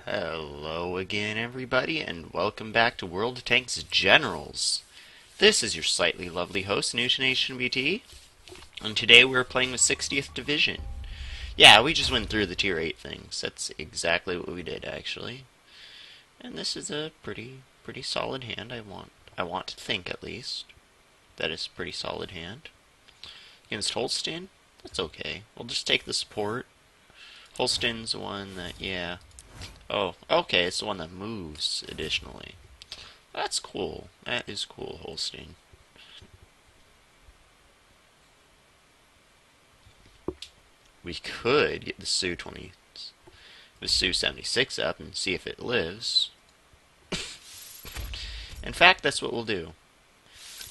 Hello again, everybody, and welcome back to World of Tanks Generals. This is your slightly lovely host, Newton BT, and today we're playing with 60th Division. Yeah, we just went through the Tier 8 things. That's exactly what we did, actually. And this is a pretty solid hand, I want to think, at least. That is a pretty solid hand. Against Holstein, that's okay. We'll just take the support. Holstein's the one that, yeah. Oh, okay, it's the one that moves, additionally. That's cool. That is cool, Holstein. We could get the Su-76 up and see if it lives. In fact, that's what we'll do.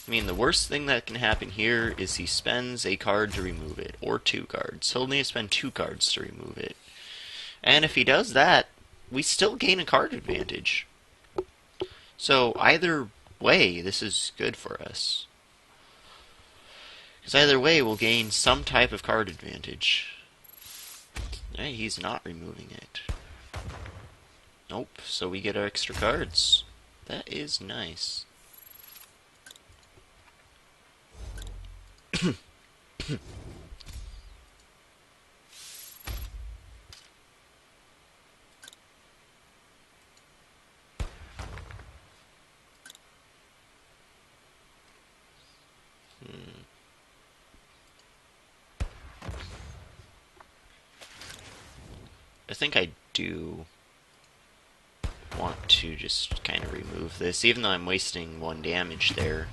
I mean, the worst thing that can happen here is he spends a card to remove it, or 2 cards. He'll need to spend 2 cards to remove it. And if he does that, we still gain a card advantage. So either way, this is good for us. Because either way, we'll gain some type of card advantage. Hey, he's not removing it. Nope, so we get our extra cards. That is nice. I think I do want to just kind of remove this, even though I'm wasting 1 damage there.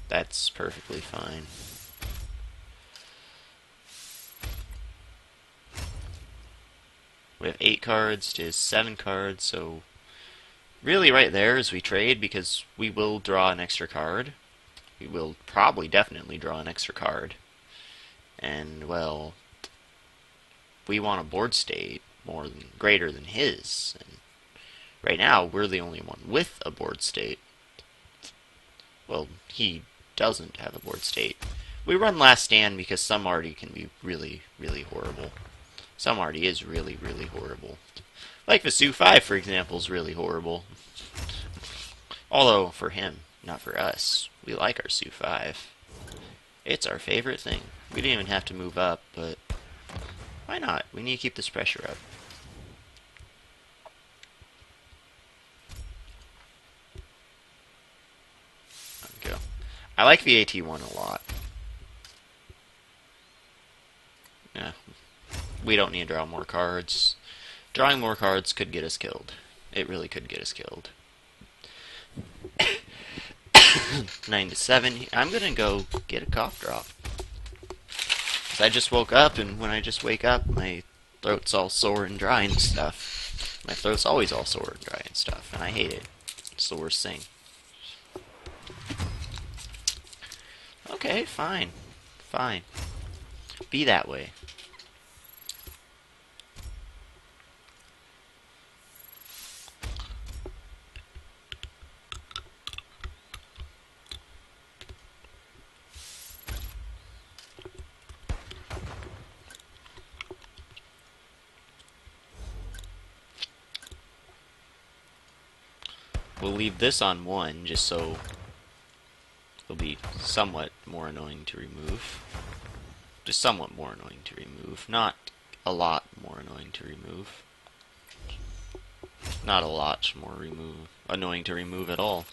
That's perfectly fine. We have 8 cards to 7 cards, so really right there is we trade because we will draw an extra card. We will probably definitely draw an extra card. And, well, we want a board state greater than his. And right now, we're the only one with a board state. Well, he doesn't have a board state. We run Last Stand because some arty can be really horrible. Some arty is really horrible. Like the Su-5, for example, is really horrible. Although, for him, not for us. We like our Su-5. It's our favorite thing. We didn't even have to move up, but why not? We need to keep this pressure up. There we go. I like the AT-1 a lot. Yeah. We don't need to draw more cards. Drawing more cards could get us killed. It really could get us killed. 9-7. I'm gonna go get a cough drop. I just woke up, and when I just wake up, my throat's all sore and dry and stuff. My throat's always all sore and dry and stuff, and I hate it. It's the worst thing. Okay, fine. Fine. Be that way. We'll leave this on 1, just so it'll be somewhat more annoying to remove. Just somewhat more annoying to remove. Not a lot more annoying to remove. Not a lot more annoying to remove at all.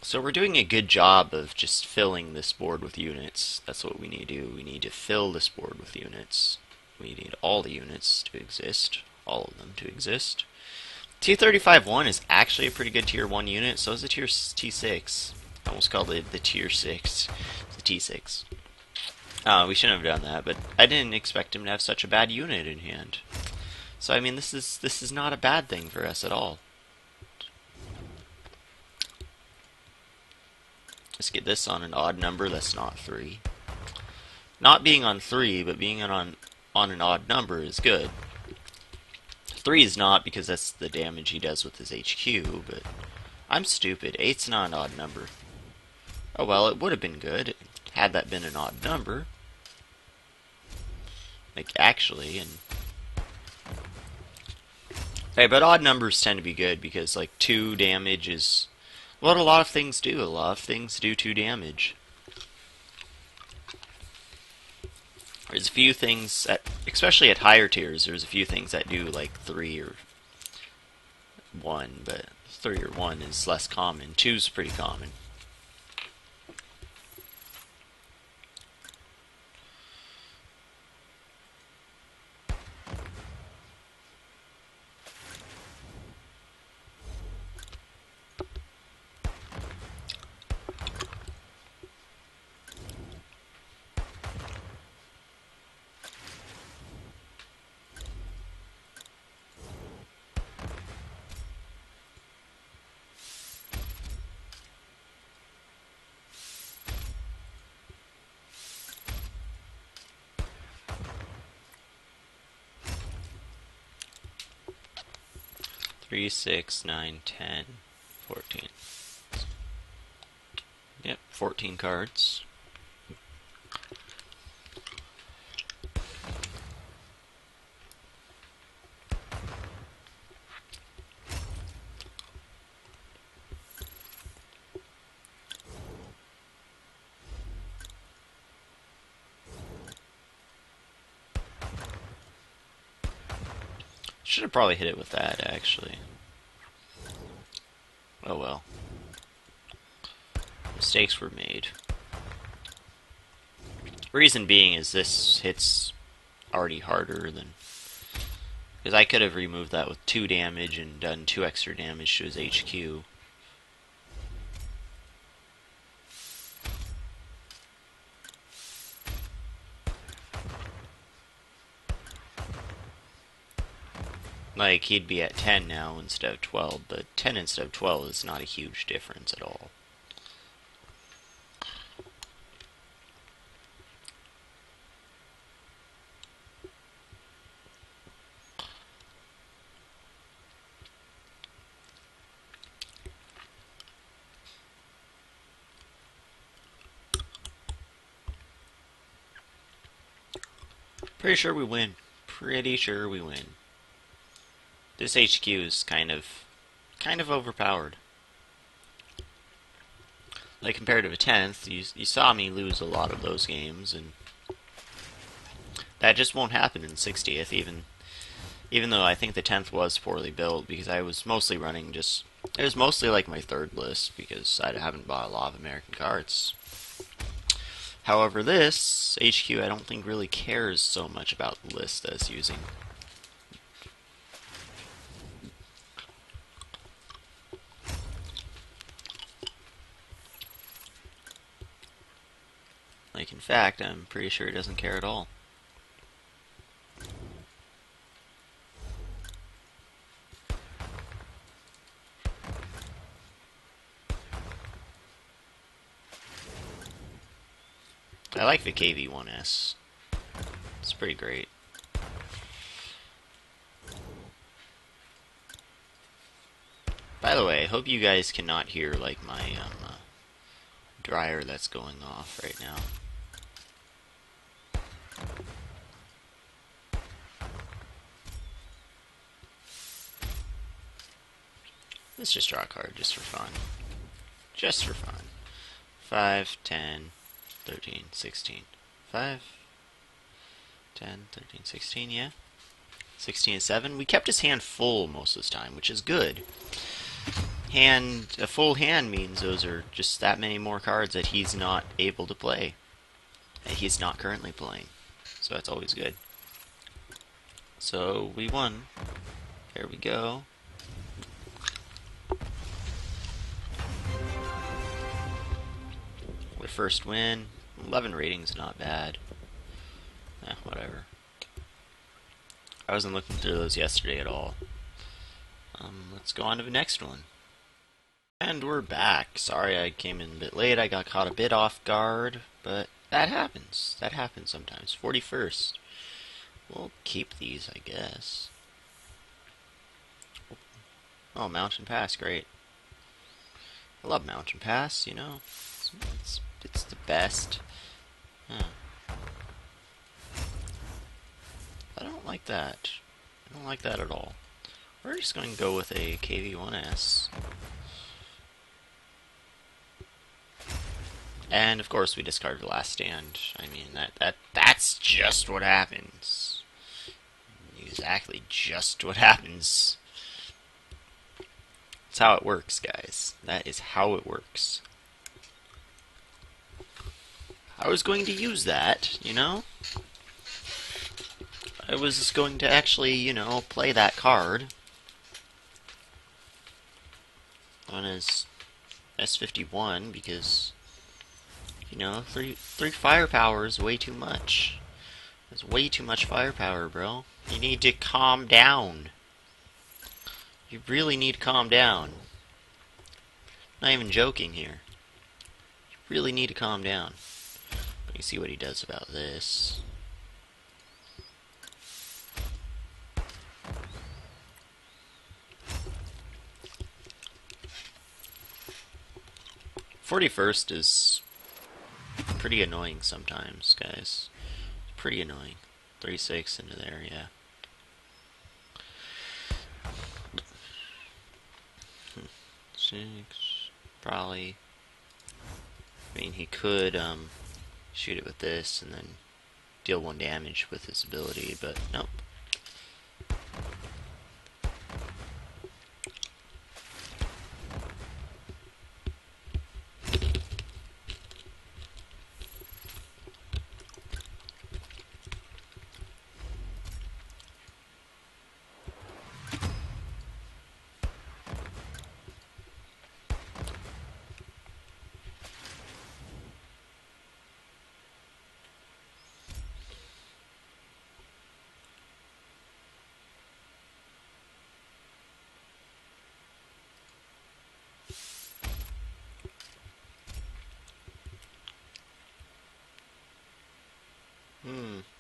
So we're doing a good job of just filling this board with units. That's what we need to do. We need to fill this board with units. We need all the units to exist. All of them to exist. T-35-1 is actually a pretty good Tier 1 unit, so is the Tier T6. I almost called it the Tier 6. It's the T6. We shouldn't have done that, but I didn't expect him to have such a bad unit in hand. So, I mean, this is not a bad thing for us at all. Let's get this on an odd number that's not 3. Not being on 3, but being on an odd number is good. 3 is not, because that's the damage he does with his HQ, but I'm stupid. 8's not an odd number. Oh well, it would have been good had that been an odd number. Like, actually, and Hey, but odd numbers tend to be good because like 2 damage is what a lot of things do. A lot of things do 2 damage. There's a few things, especially at higher tiers, there's a few things that do like 3 or 1, but 3 or 1 is less common. 2's pretty common. Three, 6, 9, 10, 14. Yep, 14 cards. Should have probably hit it with that, actually. Oh well. Mistakes were made. Reason being is this hits already harder than... Because I could have removed that with 2 damage and done 2 extra damage to his HQ. Like, he'd be at 10 now instead of 12, but 10 instead of 12 is not a huge difference at all. Pretty sure we win. Pretty sure we win. This HQ is kind of overpowered. Like, compared to a 10th, you saw me lose a lot of those games, and that just won't happen in 60th, even though I think the 10th was poorly built, because I was mostly running just... It was mostly like my 3rd list, because I haven't bought a lot of American cards. However, this HQ I don't think really cares so much about the list that it's using. Like, in fact, I'm pretty sure it doesn't care at all. I like the KV-1S. It's pretty great. By the way, I hope you guys cannot hear like my dryer that's going off right now. Let's just draw a card just for fun. Just for fun. 5, 10, 13, 16. 5, 10, 13, 16, yeah. 16 and 7. We kept his hand full most of the time, which is good. A full hand means those are just that many more cards that he's not able to play. That he's not currently playing. So that's always good. So we won. There we go. The first win. 11 ratings, not bad. Whatever. I wasn't looking through those yesterday at all. Let's go on to the next one. And we're back. Sorry I came in a bit late. I got caught a bit off guard, but that happens. That happens sometimes. 41st. We'll keep these, I guess. Oh, Mountain Pass, great. I love Mountain Pass, you know. It's the best. Huh. I don't like that. I don't like that at all. We're just going to go with a KV-1S. And of course we discard the last stand. I mean, that's just what happens. Exactly just what happens. That's how it works, guys. That is how it works. I was going to use that, you know? I was going to actually, you know, play that card on his S51 because, you know, three firepower is way too much. There's way too much firepower, bro. You need to calm down. You really need to calm down. Not even joking here. You really need to calm down. Let me see what he does about this. "41st is pretty annoying sometimes, guys. Pretty annoying. 3-6 into there, yeah. Six, probably. I mean, he could shoot it with this and then deal 1 damage with his ability, but nope.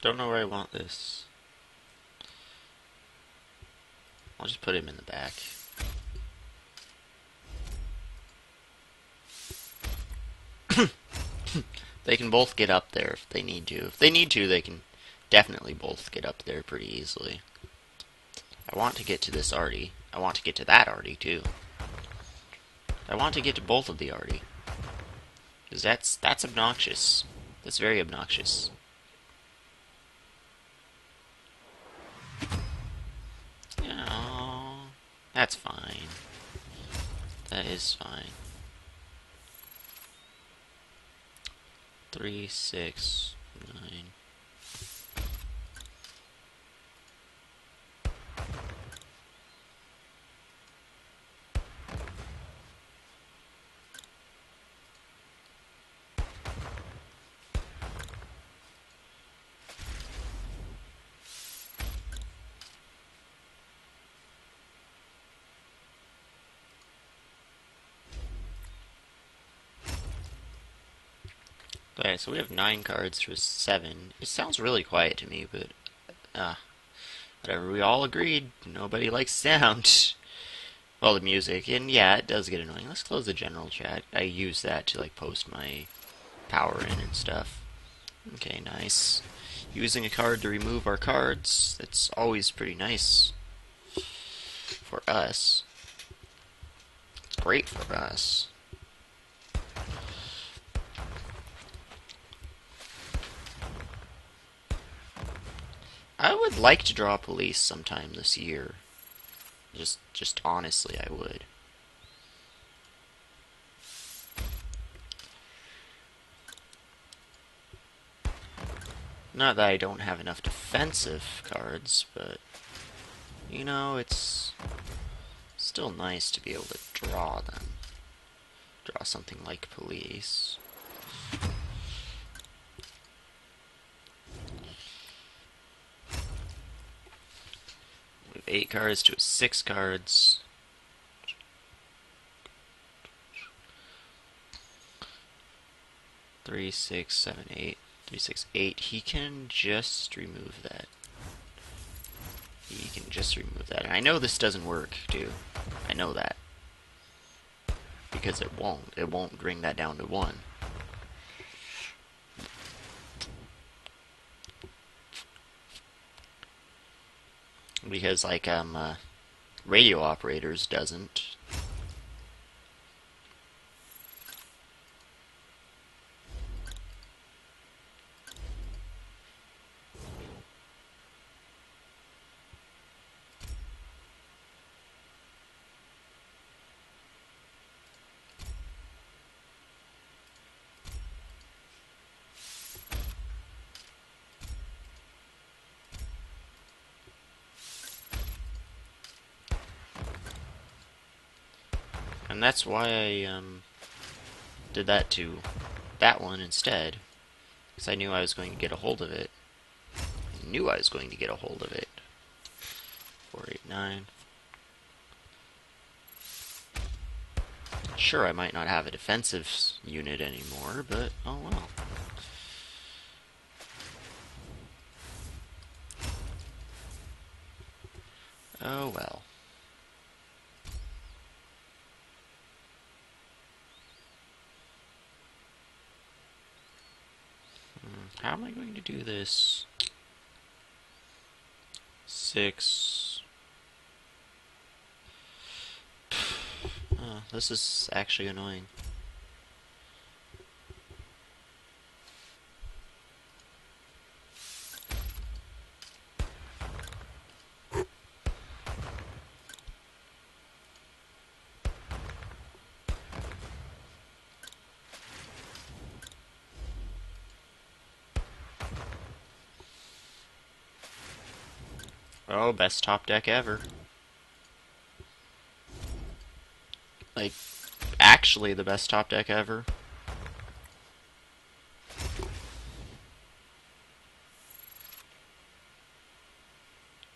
Don't know where I want this. I'll just put him in the back. They can both get up there if they need to. If they need to, they can definitely both get up there pretty easily. I want to get to this arty. I want to get to that arty, too. I want to get to both of the arty. Because that's obnoxious. That's very obnoxious. Oh, that's fine. That is fine. 3, 6, 9. Okay, so we have 9 cards to a 7. It sounds really quiet to me, but whatever. We all agreed. Nobody likes sound. Well, the music, and yeah, it does get annoying. Let's close the general chat. I use that to like post my power in and stuff. Okay, nice. Using a card to remove our cards. That's always pretty nice for us. It's great for us. I would like to draw police sometime this year. Just honestly, I would. Not that I don't have enough defensive cards, but you know, it's still nice to be able to draw them. Draw something like police. We have 8 cards to 6 cards. Three, 6, 7, 8. 3, 6, 8. He can just remove that. He can just remove that. And I know this doesn't work, too. I know that. Because it won't. It won't bring that down to 1. Because, like, radio operators doesn't. And that's why I did that to that one instead. Because I knew I was going to get a hold of it. I knew I was going to get a hold of it. 489. Sure, I might not have a defensive unit anymore, but oh well. Oh well. How am I going to do this? 6. Oh, this is actually annoying. Oh, best top deck ever. Like, actually the best top deck ever.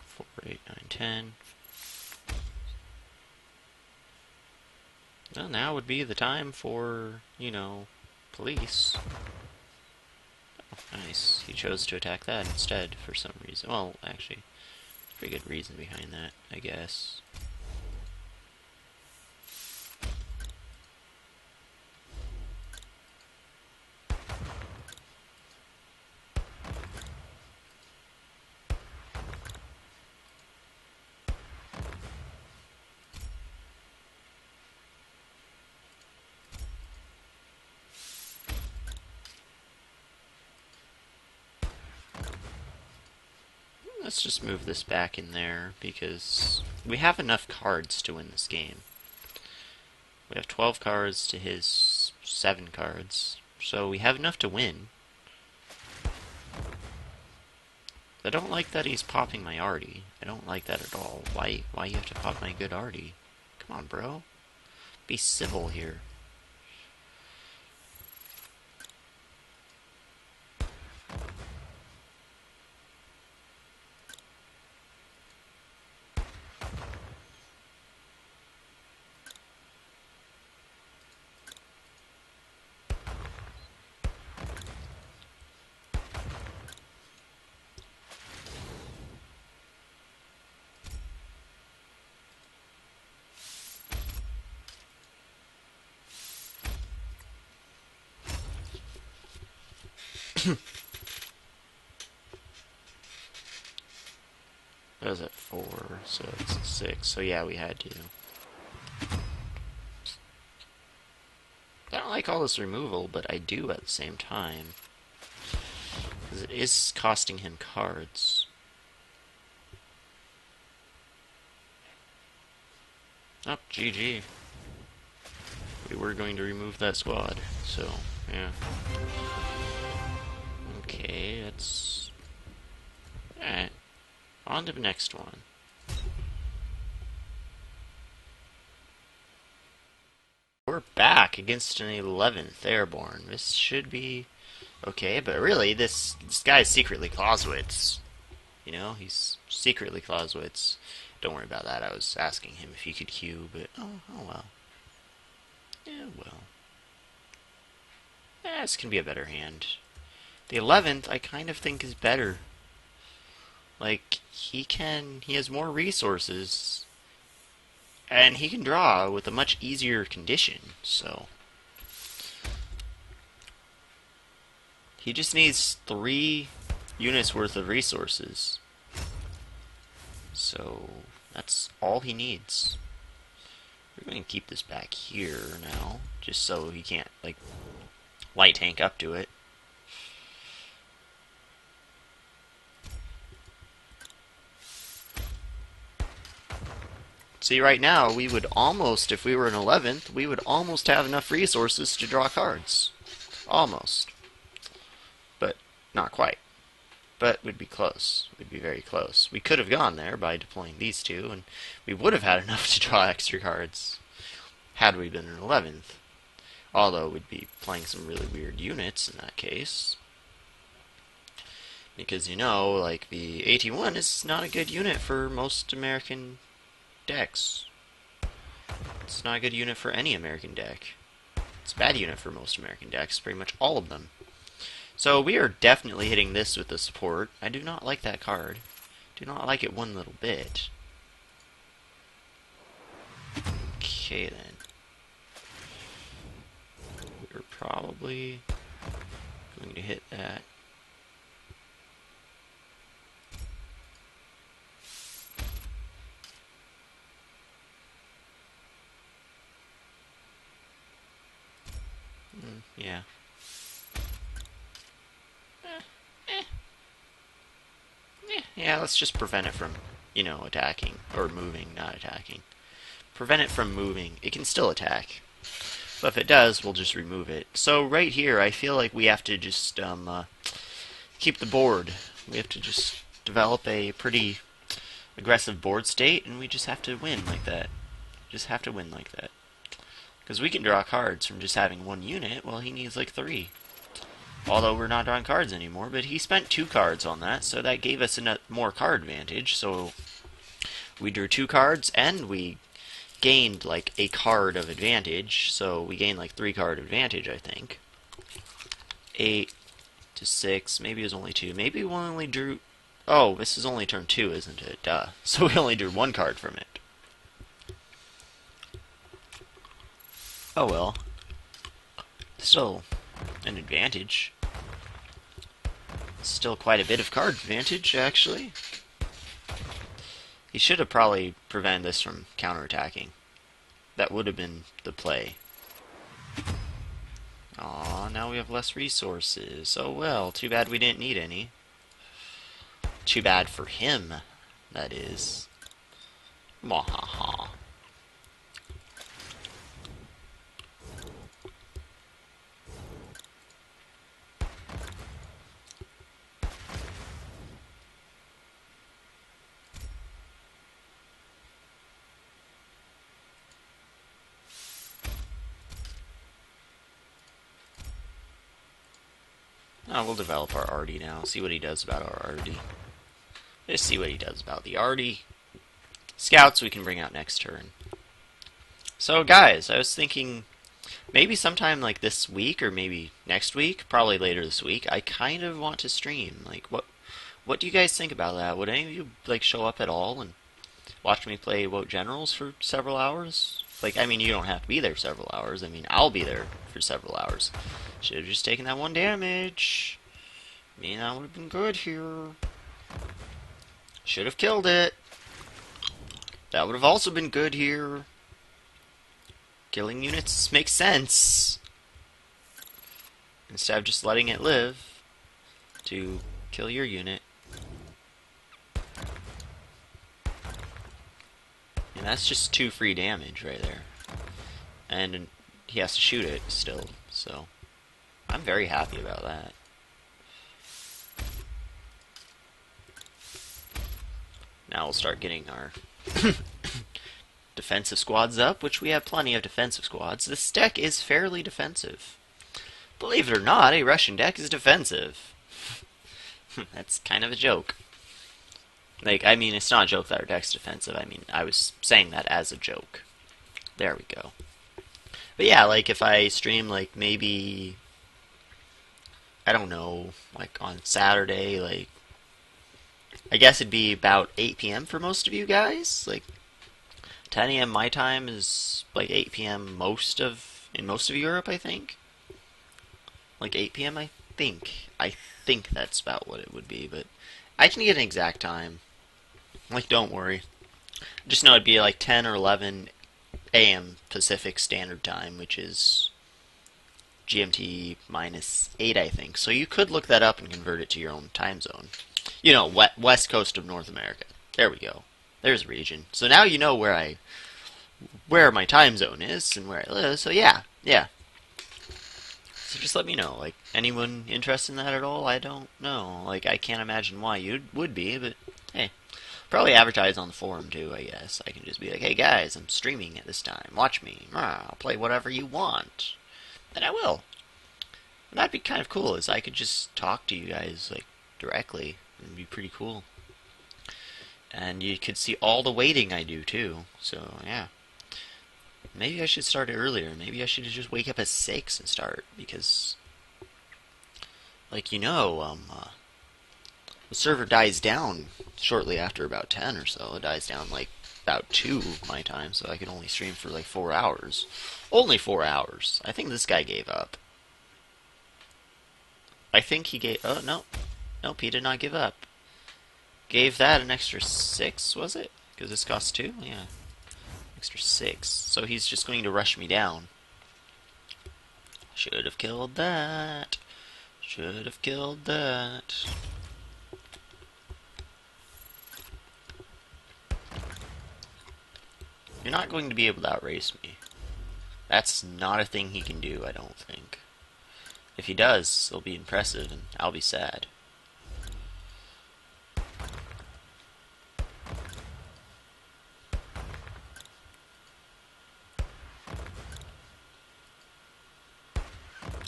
4, 8, 9, 10. Well, now would be the time for, you know, police. Oh, nice. He chose to attack that instead for some reason. Well, actually, pretty good reason behind that, I guess. Let's just move this back in there, because we have enough cards to win this game. We have 12 cards to his 7 cards, so we have enough to win. I don't like that he's popping my arty. I don't like that at all. Why you have to pop my good arty? Come on, bro. Be civil here. That was at 4, so it's 6. So yeah, we had to. I don't like all this removal, but I do at the same time. Because it is costing him cards. Oh, GG. We were going to remove that squad, so, yeah. Okay, that's... Alright. On to the next one. We're back against an 11th Airborne. This should be okay, but really, this guy's secretly Clausewitz. You know, he's secretly Clausewitz. Don't worry about that. I was asking him if he could queue, but oh well. Yeah, well. This can be a better hand. The 11th, I kind of think is better. Like, he has more resources, and he can draw with a much easier condition, so. He just needs 3 units worth of resources. So, That's all he needs. We're going to keep this back here now, just so he can't, like, light tank up to it. See, right now, we would almost, if we were in 11th, we would almost have enough resources to draw cards. Almost. But not quite. But we'd be close. We'd be very close. We could have gone there by deploying these two, and we would have had enough to draw extra cards had we been in 11th. Although we'd be playing some really weird units in that case. Because, you know, like the AT-1 is not a good unit for most American decks. It's not a good unit for any American deck. It's a bad unit for most American decks, pretty much all of them. So we are definitely hitting this with the support. I do not like that card. Do not like it one little bit. Okay then. We're probably going to hit that. Yeah. Yeah, let's just prevent it from, you know, attacking. Or moving, not attacking. Prevent it from moving. It can still attack. But if it does, we'll just remove it. So right here, I feel like we have to just keep the board. We have to just develop a pretty aggressive board state, and we just have to win like that. Just have to win like that. Because we can draw cards from just having one unit, well, he needs like 3. Although we're not drawing cards anymore, but he spent 2 cards on that, so that gave us a more card advantage. So we drew 2 cards, and we gained like a card of advantage. So we gained like 3 card advantage, I think. 8 to 6, maybe it was only 2. Maybe we only drew... Oh, this is only turn 2, isn't it? Duh. So we only drew 1 card from it. Oh well. Still an advantage. Still quite a bit of card advantage, actually. He should have probably prevented this from counterattacking. That would have been the play. Aw, now we have less resources. Oh well, too bad we didn't need any. Too bad for him, that is. Mwahaha. Oh, we'll develop our arty now. See what he does about our arty. Just see what he does about the arty. Scouts we can bring out next turn. So guys, I was thinking maybe sometime like this week or maybe next week, probably later this week, I kind of want to stream. Like what do you guys think about that? Would any of you like show up at all and watch me play Wout Generals for several hours? Like, I mean, you don't have to be there several hours. I mean, I'll be there for several hours. Should have just taken that 1 damage. I mean, that would have been good here. Should have killed it. That would have also been good here. Killing units makes sense. Instead of just letting it live to kill your unit. And that's just 2 free damage right there. And he has to shoot it still, so I'm very happy about that. Now we'll start getting our defensive squads up, which we have plenty of defensive squads. This deck is fairly defensive. Believe it or not, a Russian deck is defensive. That's kind of a joke. Like, I mean, it's not a joke that our deck's defensive. I mean, I was saying that as a joke. There we go. But yeah, like, if I stream, like, maybe, I don't know, like, on Saturday, like, I guess it'd be about 8 p.m. for most of you guys. Like, 10 a.m. my time is, like, 8 p.m. in most of Europe, I think. Like, 8 p.m., I think. I think that's about what it would be, but I can get an exact time. Like, don't worry. Just know it'd be like 10 or 11 a.m. Pacific Standard Time, which is GMT -8, I think. So you could look that up and convert it to your own time zone. You know, west coast of North America. There we go. There's a region. So now you know where my time zone is and where I live. So yeah, yeah. So just let me know. Like, anyone interested in that at all? I don't know. Like, I can't imagine why you would be, but hey. Probably advertise on the forum too, I guess. I can just be like, hey guys, I'm streaming at this time. Watch me. I'll play whatever you want. Then I will. And that'd be kind of cool, is I could just talk to you guys, like, directly. It'd be pretty cool. And you could see all the waiting I do too. So, yeah. Maybe I should start it earlier. Maybe I should just wake up at 6 and start, because, like, the server dies down shortly after about 10 or so. It dies down, like, about 2 my time, so I can only stream for, like, 4 hours. Only 4 hours. I think this guy gave up. I think he gave... Oh, no. Nope, he did not give up. Gave that an extra 6, was it? Because this costs 2? Yeah. Extra 6. So he's just going to rush me down. Should have killed that. Should have killed that. You're not going to be able to outrace me. That's not a thing he can do, I don't think. If he does, it'll be impressive, and I'll be sad.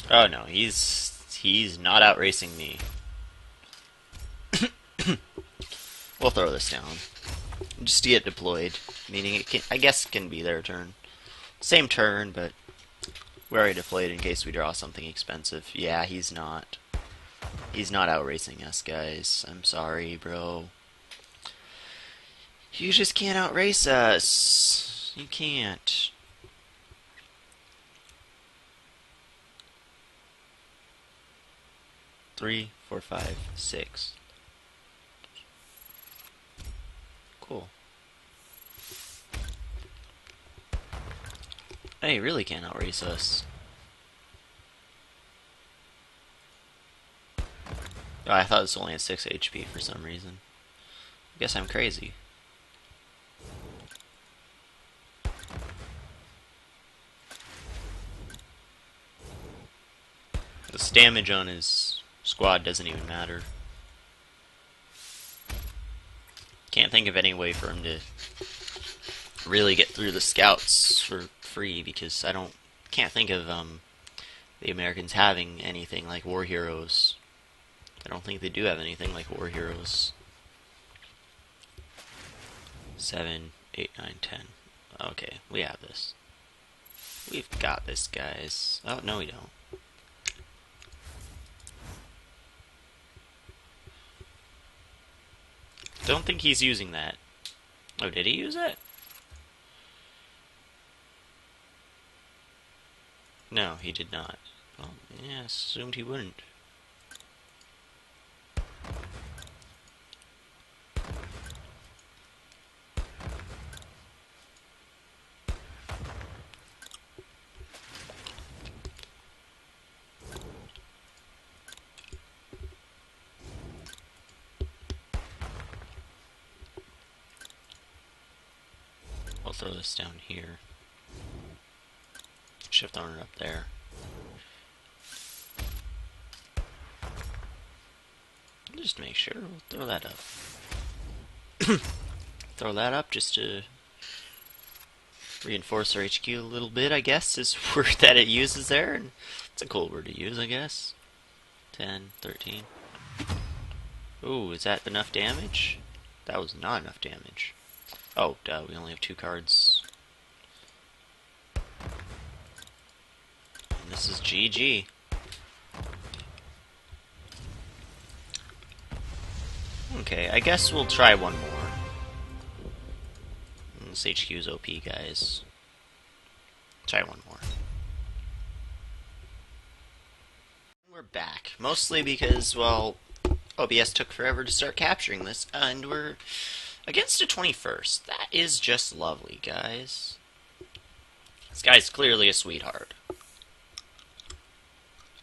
Oh no, he's not outracing me. We'll throw this down. Just to get deployed. Meaning it can, I guess it can be their turn. Same turn, but we already deployed in case we draw something expensive. Yeah, he's not. He's not outracing us, guys. I'm sorry, bro. You just can't outrace us. You can't. Three, 4, 5, 6. Cool. Hey, you really can't outrace us. Oh, I thought this only had 6 HP for some reason. I guess I'm crazy. This damage on his squad doesn't even matter. Can't think of any way for him to really get through the scouts for free, because can't think of the Americans having anything like war heroes. I don't think they do have anything like war heroes. 7, 8, 9, 10. Okay, we have this. We've got this, guys. Oh, no we don't. Don't think he's using that. Oh, did he use it? No, he did not. Well, yeah, assumed he wouldn't. We'll throw this down here. Shift on it up there. Just make sure. We'll throw that up. Throw that up just to reinforce our HQ a little bit, I guess, is a word that it uses there. And it's a cool word to use, I guess. 10, 13. Ooh, is that enough damage? That was not enough damage. Oh, duh, we only have 2 cards. And this is GG. Okay, I guess we'll try one more. This HQ's OP, guys. Try one more. We're back. Mostly because, well, OBS took forever to start capturing this, and we're Against a 21st. That is just lovely, guys. This guy's clearly a sweetheart.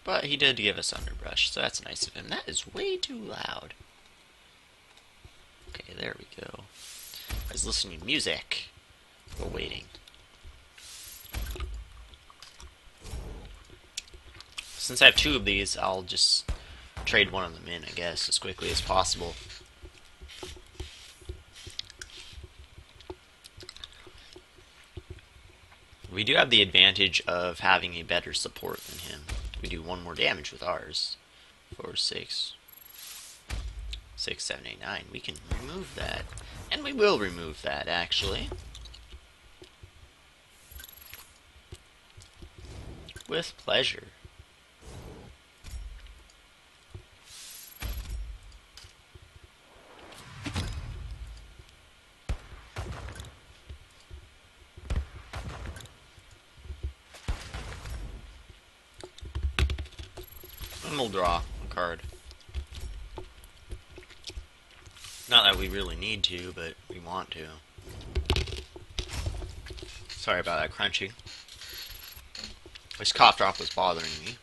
But he did give us underbrush, so that's nice of him. That is way too loud. Okay, there we go. I was listening to music while waiting. Since I have two of these, I'll just trade one of them in, I guess, as quickly as possible. We do have the advantage of having a better support than him. We do 1 more damage with ours. 4, 6, 6, 7, 8, 9. We can remove that. And we will remove that, actually. With pleasure. And we'll draw a card. Not that we really need to, but we want to. Sorry about that crunching. This cough drop was bothering me.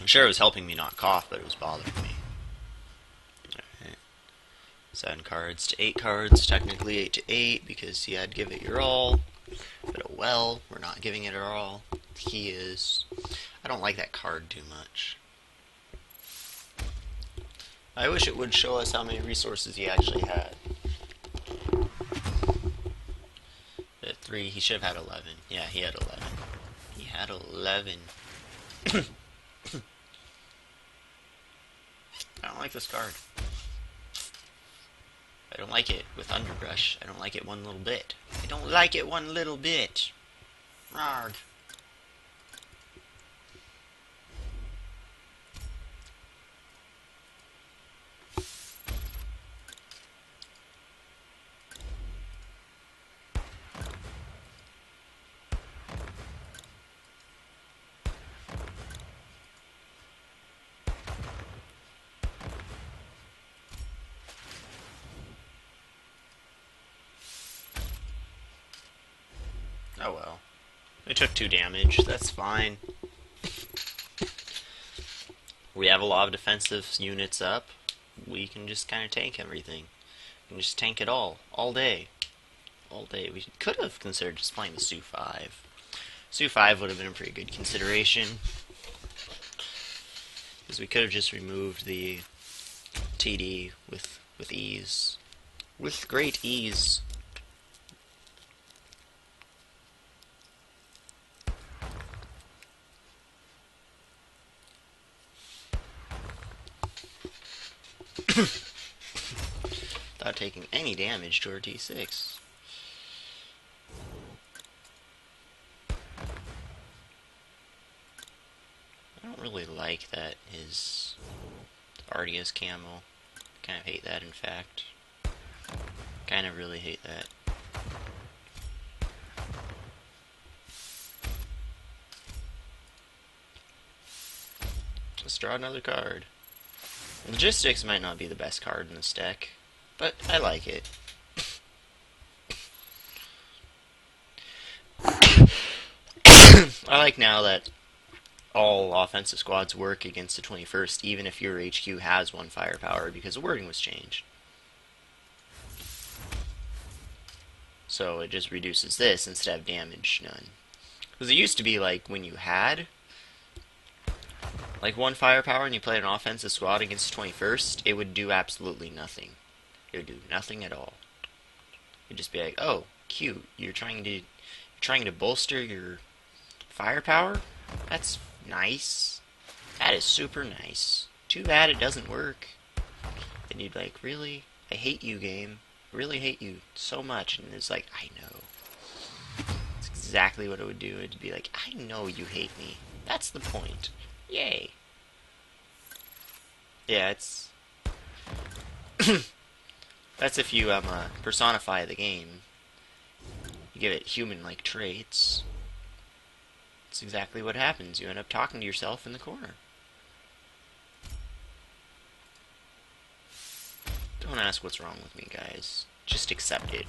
I'm sure it was helping me not cough, but it was bothering me. Alright. 7 cards to 8 cards. Technically 8 to 8, because he had give it your all. But oh well, we're not giving it our all. He is. I don't like that card too much. I wish it would show us how many resources he actually had. At 3, he should have had 11. Yeah, he had 11. He had 11. I don't like this card. I don't like it with underbrush. I don't like it one little bit. I don't like it one little bit. Rarg. Oh well. We took 2 damage. That's fine. We have a lot of defensive units up. We can just kind of tank everything. We can just tank it all day. All day. We could have considered just playing the Su 5. Su 5 would have been a pretty good consideration. Because we could have just removed the TD with ease. With great ease. Without taking any damage to our T6. I don't really like that his Ardia's camo. Kind of hate that, in fact. Kind of really hate that. Let's draw another card. Logistics might not be the best card in this deck, but I like it. I like now that all offensive squads work against the 21st, even if your HQ has 1 firepower, because the wording was changed. So it just reduces this instead of damage none. Because it used to be like when you had like 1 firepower and you played an offensive squad against the 21st, it would do absolutely nothing. It would do nothing at all. It'd just be like, oh, cute. You're trying to bolster your firepower? That's nice. That is super nice. Too bad it doesn't work. And you'd be like, really? I hate you, game. I really hate you so much. And it's like, I know. It's exactly what it would do. It'd be like, I know you hate me. That's the point. Yay. Yeah, it's... That's if you personify the game. You give it human-like traits. That's exactly what happens. You end up talking to yourself in the corner. Don't ask what's wrong with me, guys. Just accept it.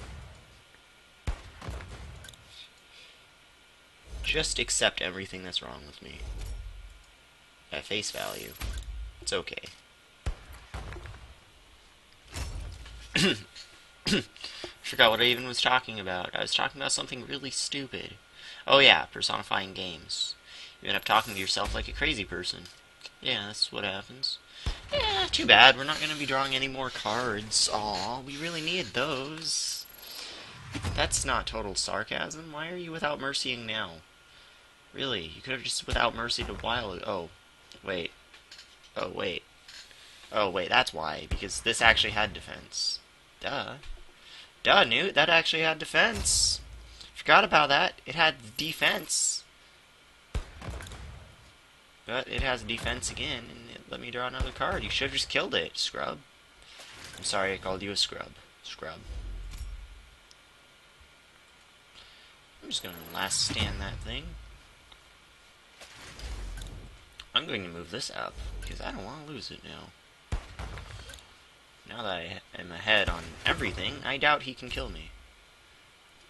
Just accept everything that's wrong with me. At face value. It's okay. Forgot what I even was talking about. I was talking about something really stupid. Oh yeah, personifying games. You end up talking to yourself like a crazy person. Yeah, that's what happens. Yeah, too bad. We're not going to be drawing any more cards. Aw, we really need those. That's not total sarcasm. Why are you without mercying now? Really, you could have just without mercyed a while ago. Oh, wait. Oh, wait. Oh, wait, that's why. Because this actually had defense. Duh. Duh, Newt, that actually had defense. Forgot about that. It had defense. But it has defense again, and it let me draw another card. You should have just killed it, scrub. I'm sorry I called you a scrub. Scrub. I'm just going to last stand that thing. I'm going to move this up, because I don't want to lose it now. Now that I am ahead on everything, I doubt he can kill me.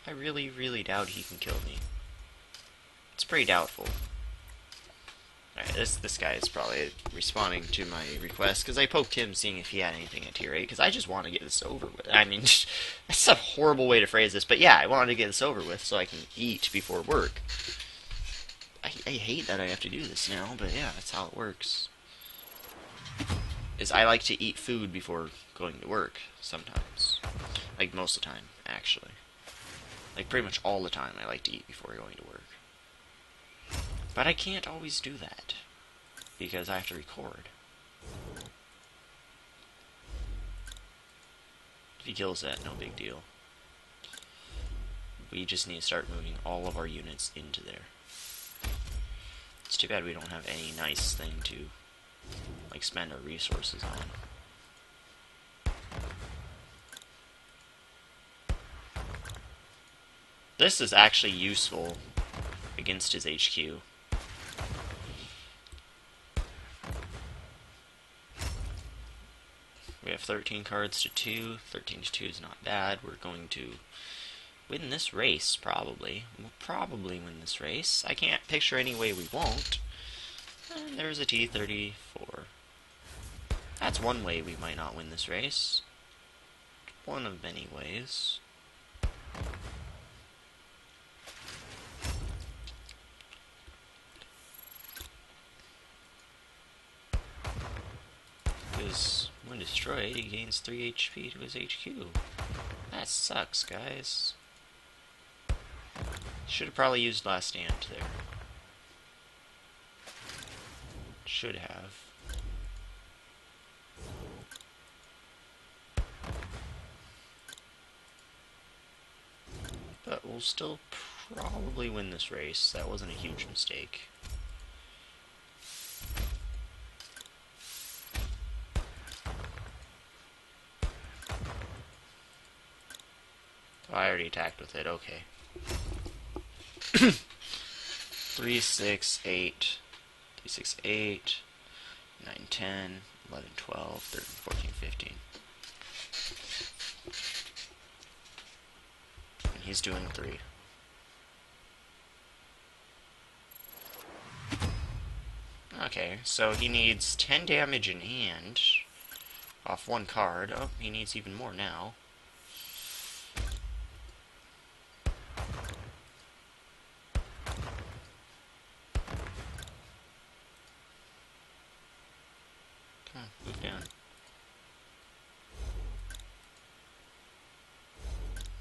I really, really doubt he can kill me. It's pretty doubtful. Alright, this guy is probably responding to my request, because I poked him seeing if he had anything at tier 8, because I just want to get this over with. I mean, that's a horrible way to phrase this, but yeah, I wanted to get this over with so I can eat before work. I hate that I have to do this now, but yeah, that's how it works. Is I like to eat food before going to work, sometimes. Like, most of the time, actually. Like, pretty much all the time I like to eat before going to work. But I can't always do that, because I have to record. If he kills that, no big deal. We just need to start moving all of our units into there. It's too bad we don't have any nice thing to, like, spend our resources on. This is actually useful against his HQ. We have 13 cards to 2. 13 to 2 is not bad. We're going to win this race, probably. We'll probably win this race. I can't picture any way we won't. And there's a T-34. That's one way we might not win this race. One of many ways. Because when destroyed, he gains 3 HP to his HQ. That sucks, guys. Should have probably used Last Stand there. Should have. But we'll still probably win this race. That wasn't a huge mistake. Oh, I already attacked with it, okay. 3, 6, 8, 3, 6, 8, 9, 10, 11, 12, 13, 14, 15. And he's doing 3. Okay, so he needs 10 damage in hand off 1 card. Oh, he needs even more now. Come on, move down.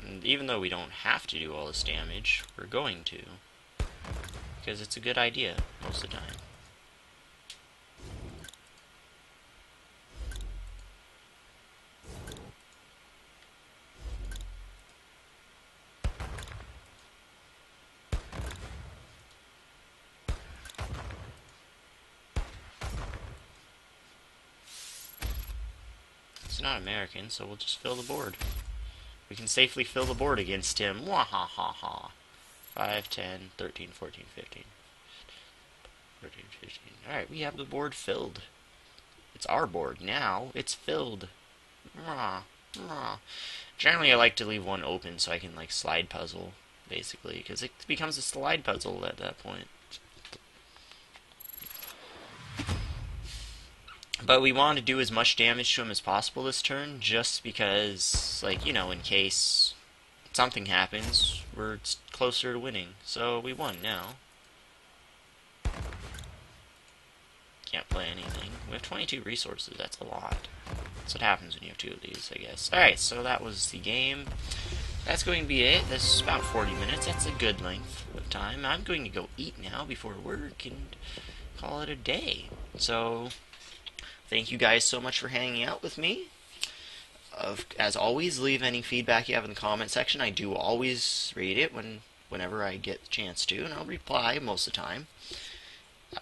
And even though we don't have to do all this damage, we're going to. Because it's a good idea most of the time. He's not American, so we'll just fill the board. We can safely fill the board against him. Wahahaha. 5, 10, 13, 14, 15. 13, 15. Alright, we have the board filled. It's our board now. It's filled. Generally, I like to leave one open so I can like slide puzzle, basically, because it becomes a slide puzzle at that point. But we want to do as much damage to him as possible this turn, just because, like, in case something happens, we're closer to winning. So we won now. Can't play anything. We have 22 resources, that's a lot. That's what happens when you have two of these, I guess. Alright, so that was the game. That's going to be it. This is about 40 minutes. That's a good length of time. I'm going to go eat now before work and call it a day. So, thank you guys so much for hanging out with me. As always, leave any feedback you have in the comment section. I do always read it whenever I get the chance to, and I'll reply most of the time.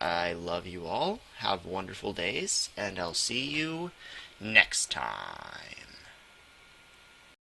I love you all. Have wonderful days, and I'll see you next time.